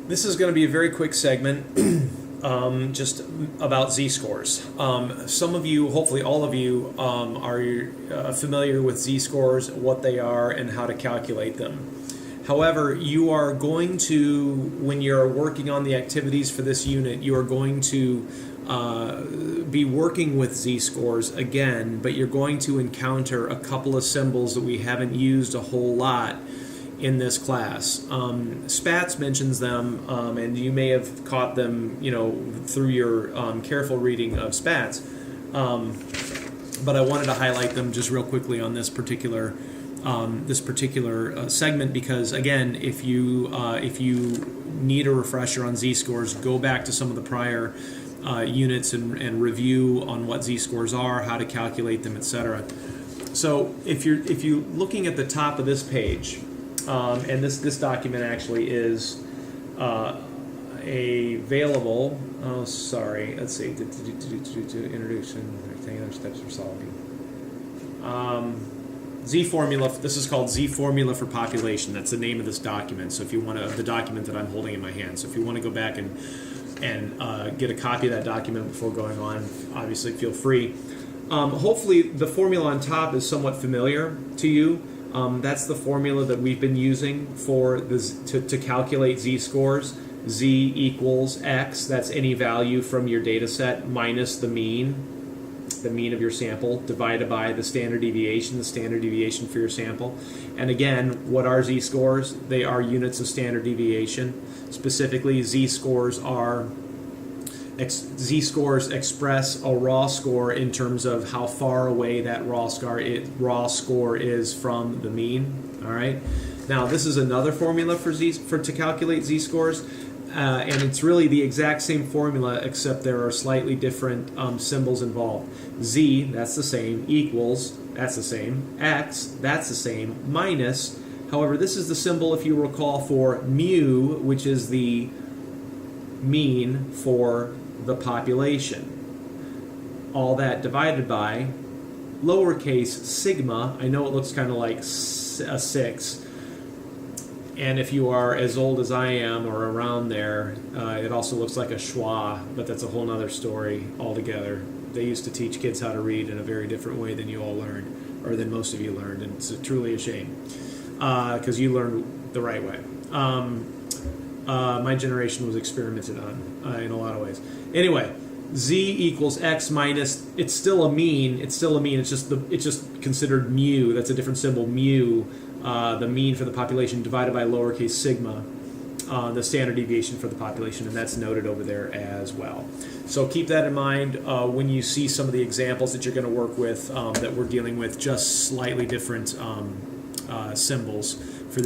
This is going to be a very quick segment just about z-scores. Some of you, hopefully all of you, are familiar with z-scores, what they are, and how to calculate them. However, you are going to, when you're working on the activities for this unit, you are going to be working with z-scores again, but you're going to encounter a couple of symbols that we haven't used a whole lot in this class. Spatz mentions them, and you may have caught them, through your careful reading of Spatz. But I wanted to highlight them just real quickly on this particular segment because, again, if you need a refresher on z-scores, go back to some of the prior units and review on what z-scores are, how to calculate them, etc. So if you're looking at the top of this page. And this document actually is available. Oh, sorry. Let's see. Introduction. Rectangular steps for solving. Z formula. This is called Z formula for population. That's the name of this document. So if you want to, the document that I'm holding in my hand. So if you want to go back and get a copy of that document before going on, obviously feel free. Hopefully the formula on top is somewhat familiar to you. That's the formula that we've been using for to calculate z-scores. Z equals x, that's any value from your data set minus the mean of your sample, divided by the standard deviation for your sample. And again, what are z-scores? They are units of standard deviation. Specifically, z-scores express a raw score in terms of how far away that raw score is from the mean. All right. Now this is another formula to calculate z-scores, and it's really the exact same formula except there are slightly different symbols involved. Z, that's the same. Equals, that's the same. X, that's the same. Minus. However, this is the symbol, if you recall, for mu, which is the mean for the population. All that divided by lowercase sigma. I know it looks kind of like a 6, and if you are as old as I am or around there, it also looks like a schwa, but that's a whole nother story altogether. They used to teach kids how to read in a very different way than you all learned, or than most of you learned, and it's truly a shame because you learned the right way. My generation was experimented on in a lot of ways. Anyway, z equals x minus. It's still a mean. It's just considered mu. That's a different symbol. Mu, the mean for the population divided by lowercase sigma, the standard deviation for the population, and that's noted over there as well. So keep that in mind when you see some of the examples that you're going to work with that we're dealing with, just slightly different symbols.